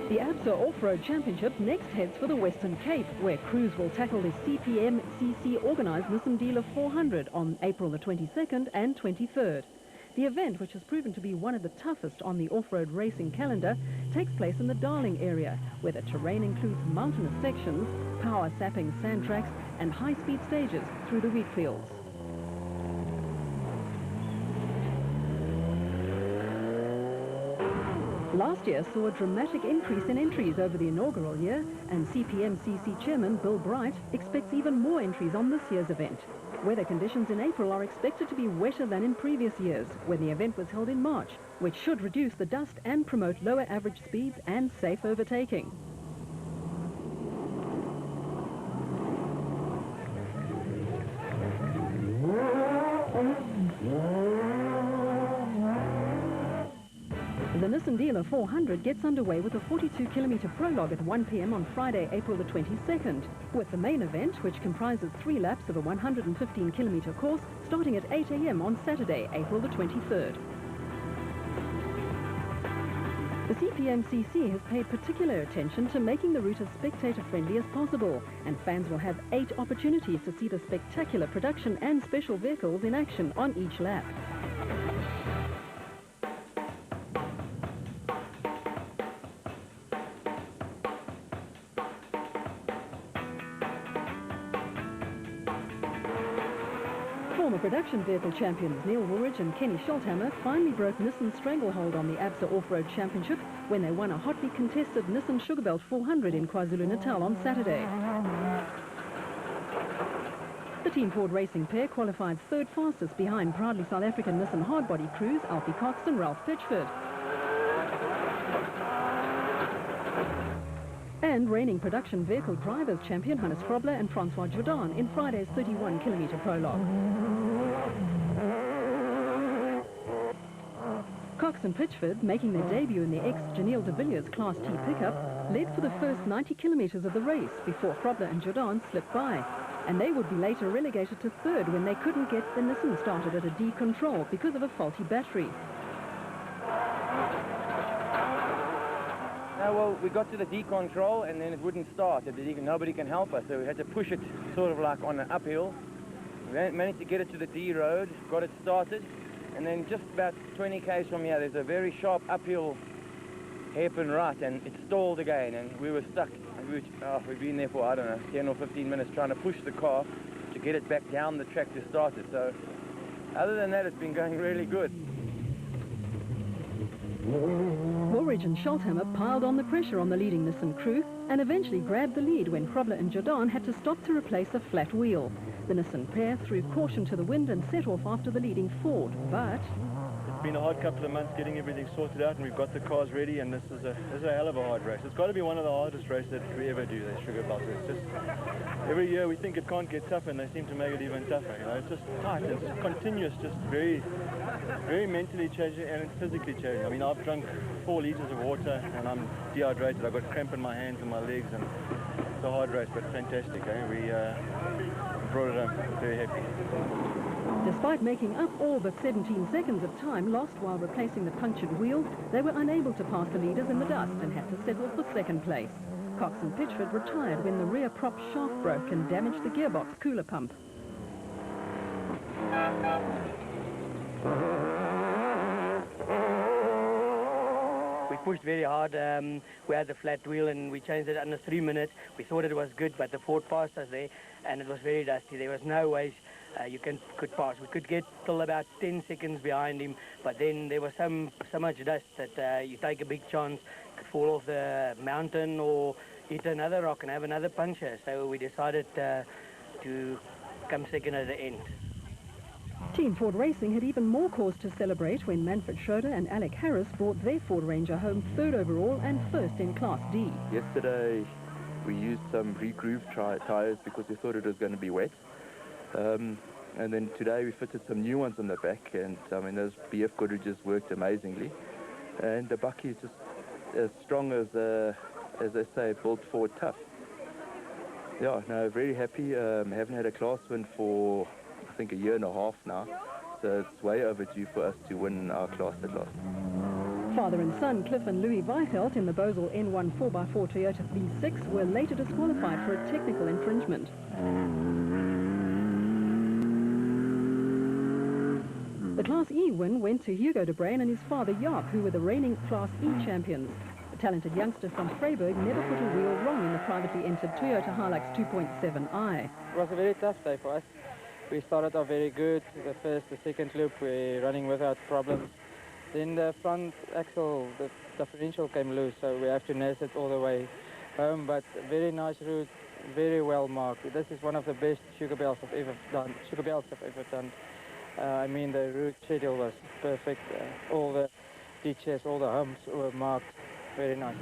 The ABSA Off-Road Championship next heads for the Western Cape, where crews will tackle the CPM-CC organised Nissan Dealer 400 on April the 22nd and 23rd. The event, which has proven to be one of the toughest on the off-road racing calendar, takes place in the Darling area, where the terrain includes mountainous sections, power-sapping sand tracks and high-speed stages through the wheat fields. Last year saw a dramatic increase in entries over the inaugural year, and CPM-CC chairman Bill Bright expects even more entries on this year's event. Weather conditions in April are expected to be wetter than in previous years, when the event was held in March, which should reduce the dust and promote lower average speeds and safe overtaking. The Nissan Dealer 400 gets underway with a 42-kilometre prologue at 1 p.m. on Friday, April the 22nd, with the main event, which comprises 3 laps of a 115-kilometre course, starting at 8 a.m. on Saturday, April the 23rd. The CPM-CC has paid particular attention to making the route as spectator-friendly as possible, and fans will have 8 opportunities to see the spectacular production and special vehicles in action on each lap. Former production vehicle champions Neil Woolridge and Kenny Schulthammer finally broke Nissan's stranglehold on the ABSA Off-Road Championship when they won a hotly contested Nissan Sugarbelt 400 in KwaZulu-Natal on Saturday. The Team Ford Racing pair qualified 3rd fastest behind proudly South African Nissan hardbody crews Alfie Cox and Ralph Pitchford. And reigning production vehicle drivers champion Hannes Krobler and Francois Jordan in Friday's 31-kilometre prologue. Cox and Pitchford, making their debut in the ex-Janelle de Villiers Class T pickup, led for the first 90 kilometres of the race before Krobler and Jordan slipped by. And they would be later relegated to 3rd when they couldn't get the Nissan started at a D control because of a faulty battery. Well, we got to the D control and then it wouldn't start. Nobody can help us, so we had to push it sort of like on an uphill. We managed to get it to the D road, got it started, and then just about 20 k's from here, there's a very sharp uphill hairpin right, and it stalled again, and we were stuck. We've been there for, I don't know, 10 or 15 minutes trying to push the car to get it back down the track to start it. So other than that, it's been going really good. Woolridge and Schulthammer piled on the pressure on the leading Nissan crew and eventually grabbed the lead when Krobler and Jordan had to stop to replace a flat wheel. The Nissan pair threw caution to the wind and set off after the leading Ford, but it's been a hard couple of months getting everything sorted out, and we've got the cars ready, and this is a hell of a hard race. It's got to be one of the hardest races that we ever do, the Sugarbelt. It's just, every year we think it can't get tougher, and they seem to make it even tougher. You know, it's just tight, it's continuous, just very, very mentally challenging and physically challenging. I mean, I've drunk 4 litres of water, and I'm dehydrated. I've got cramp in my hands and my legs, and it's a hard race, but fantastic. We brought it home, very happy. Despite making up all but 17 seconds of time lost while replacing the punctured wheel, they were unable to pass the leaders in the dust and had to settle for 2nd place. Cox and Pitchford retired when the rear prop shaft broke and damaged the gearbox cooler pump. We pushed very hard. We had the flat wheel and we changed it under 3 minutes. We thought it was good, but the Ford passed us there and it was very dusty. There was no way you could pass. We could get till about 10 seconds behind him, but then there was so much dust that you take a big chance, could fall off the mountain or hit another rock and have another puncture. So we decided to come 2nd at the end. Team Ford Racing had even more cause to celebrate when Manfred Schroeder and Alec Harris brought their Ford Ranger home 3rd overall and 1st in Class D. Yesterday we used some re-grooved tyres because we thought it was going to be wet. And then today we fitted some new ones on the back, and I mean those BF Goodridges worked amazingly. And the bucky is just as strong as they say, built Ford tough. Yeah, no, very happy. Haven't had a class win for I think a year and a half now, so it's way overdue for us to win our class at last. Father and son Cliff and Louis Weigelt in the Bosel N1 4x4 Toyota V6 were later disqualified for a technical infringement. The Class E win went to Hugo de Bruyn and his father Jaap, who were the reigning Class E champions. The talented youngster from Vryburg never put a wheel wrong in the privately entered Toyota Hilux 2.7i. It was a very tough day for us. We started off very good. The first, the second loop, we're running without problems. Then the front axle, the differential came loose, so we have to nurse it all the way home. But very nice route, very well marked. This is one of the best sugar belts I've ever done. I mean, the route schedule was perfect. All the ditches, all the humps were marked. Very nice.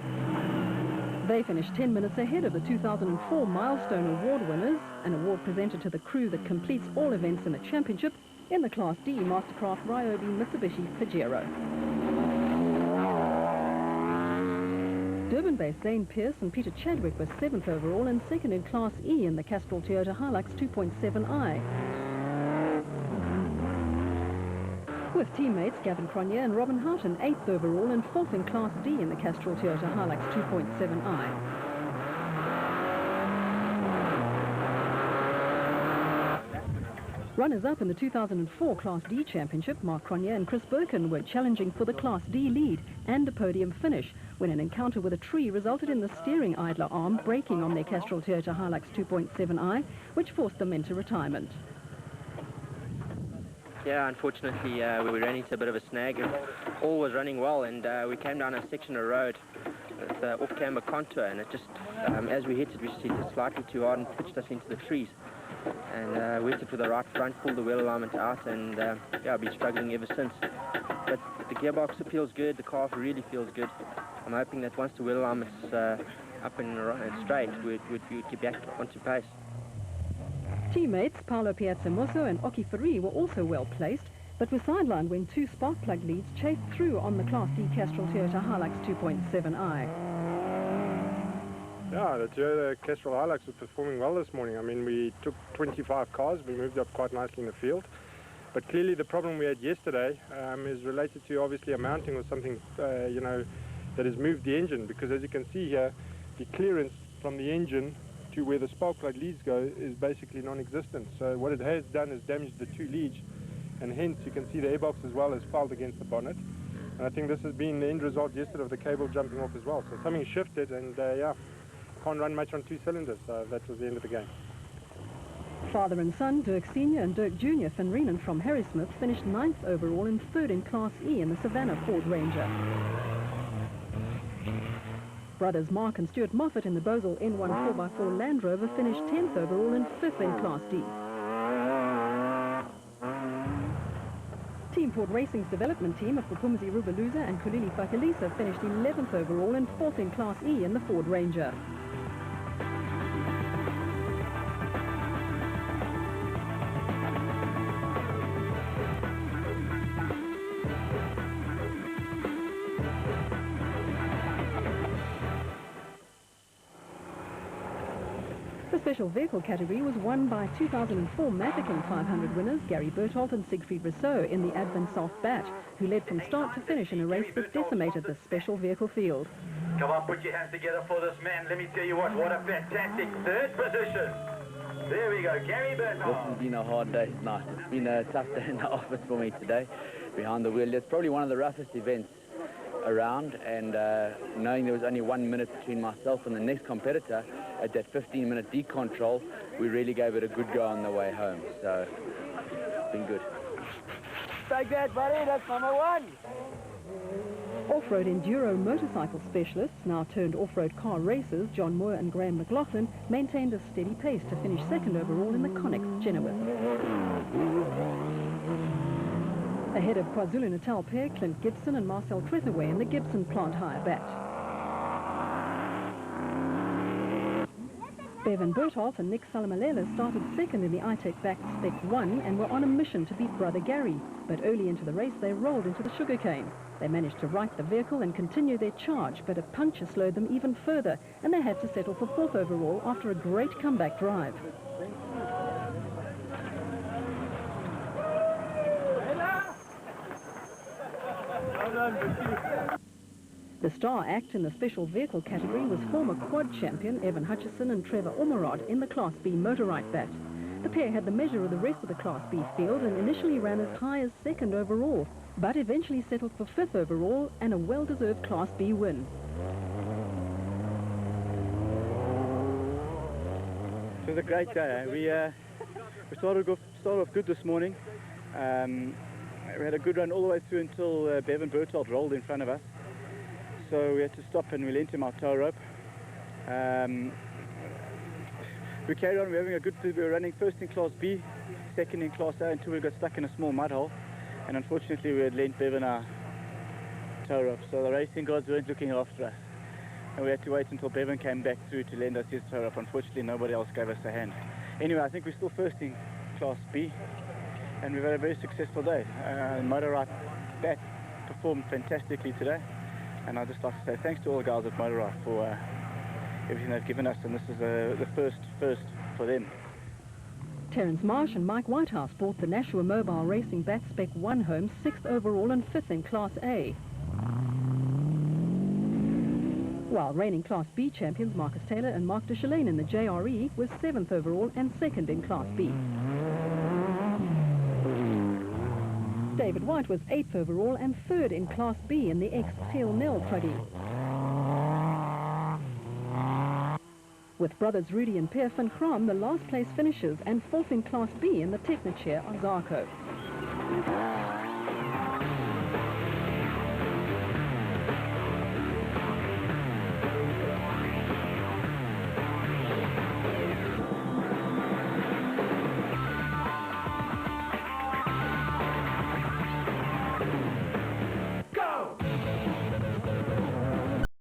They finished 10 minutes ahead of the 2004 Milestone Award winners, an award presented to the crew that completes all events in the championship, in the Class D Mastercraft Ryobi Mitsubishi Pajero. Durban-based Zane Pierce and Peter Chadwick were 7th overall and 2nd in Class E in the Castrol Toyota Hilux 2.7i. With teammates Gavin Cronje and Robin Houghton 8th overall and 4th in Class D in the Castrol Toyota Hilux 2.7i. Runners-up in the 2004 Class D Championship, Mark Cronje and Chris Birkin were challenging for the Class D lead and a podium finish when an encounter with a tree resulted in the steering idler arm breaking on their Castrol Toyota Hilux 2.7i, which forced them into retirement. Yeah, unfortunately, we ran into a bit of a snag. All was running well, and we came down a section of road with off-camber contour, and it just, as we hit it, we just hit it slightly too hard and pitched us into the trees. And we hit it with the right front, pulled the wheel alignment out, and yeah, I've been struggling ever since. But the gearbox feels good, the car really feels good. I'm hoping that once the wheel alignment's up and straight, we'd get back onto pace. Teammates Paolo Piazzamosso and Oki Ferri were also well placed, but were sidelined when two spark plug leads chased through on the Class D Castrol Toyota Hilux 2.7i. Yeah, the Toyota Castrol Hilux was performing well this morning. I mean, we took 25 cars, we moved up quite nicely in the field. But clearly the problem we had yesterday is related to obviously a mounting or something, you know, that has moved the engine, because as you can see here, the clearance from the engine to where the spark plug leads go is basically non-existent. So what it has done is damaged the two leads, and hence you can see the airbox as well as filed against the bonnet. And I think this has been the end result yesterday of the cable jumping off as well. So something shifted, and yeah, can't run much on two cylinders. So that was the end of the game. Father and son, Dirk Sr. and Dirk Jr. van Rienen from Harrismith finished 9th overall and 3rd in Class E in the Savannah Ford Ranger. Brothers Mark and Stuart Moffat in the Bosel N1 4x4 Land Rover finished 10th overall and 5th in Class D. Team Ford Racing's development team of Kupumzi Rubeluza and Kulili Fakalisa finished 11th overall and 4th in Class E in the Ford Ranger. The special vehicle category was won by 2004 Mafeking 500 winners Gary Berthold and Siegfried Rousseau in the Advent South Batch, who led from start to finish in a race that decimated the special vehicle field. Come on, put your hands together for this man. Let me tell you what a fantastic 3rd position. There we go, Gary Berthold. This has been a hard day tonight. It's been a tough day in the office for me today, behind the wheel. It's probably one of the roughest events around, and knowing there was only 1 minute between myself and the next competitor at that 15-minute decontrol, we really gave it a good go on the way home. So it's been good. Take that, buddy. That's number 1. Off-road enduro motorcycle specialists, now turned off-road car racers, John Moore and Graham McLaughlin, maintained a steady pace to finish 2nd overall in the Connex Chenoweth. Ahead of KwaZulu-Natal pair Clint Gibson and Marcel Trethaway in the Gibson Plant Hire Batch. Bevan Bertholdt and Nick Salamalela started 2nd in the iTech backed Spec 1 and were on a mission to beat Brother Gary, but early into the race they rolled into the sugarcane. They managed to right the vehicle and continue their charge, but a puncture slowed them even further, and they had to settle for 4th overall after a great comeback drive. The star act in the special vehicle category was former quad champion Evan Hutchison and Trevor Ormerod in the Class B motorite bat. The pair had the measure of the rest of the Class B field and initially ran as high as second overall, but eventually settled for fifth overall and a well-deserved Class B win. It was a great day. We started off good this morning. We had a good run all the way through until Bevan Berthold rolled in front of us. So we had to stop and we lent him our tow rope. We carried on, we were having a good, we were running first in Class B, second in Class A until we got stuck in a small mud hole. And unfortunately we had lent Bevan our tow rope, so the racing gods weren't looking after us. And we had to wait until Bevan came back through to lend us his tow rope. Unfortunately nobody else gave us a hand. Anyway, I think we're still first in Class B and we've had a very successful day. Motorite bat performed fantastically today. And I'd just like to say thanks to all the guys at Motorite for everything they've given us, and this is the first for them. Terence Marsh and Mike Whitehouse brought the Nashua Mobile Racing Bat Spec 1 home 6th overall and 5th in Class A. While reigning Class B champions Marcus Taylor and Mark de Chalane in the JRE were 7th overall and 2nd in Class B. David White was 8th overall and 3rd in Class B in the ex-Phil Nell Pruggy. With brothers Rudy and Per van Graam the last place finishers and 4th in Class B in the Technichair Ozarko.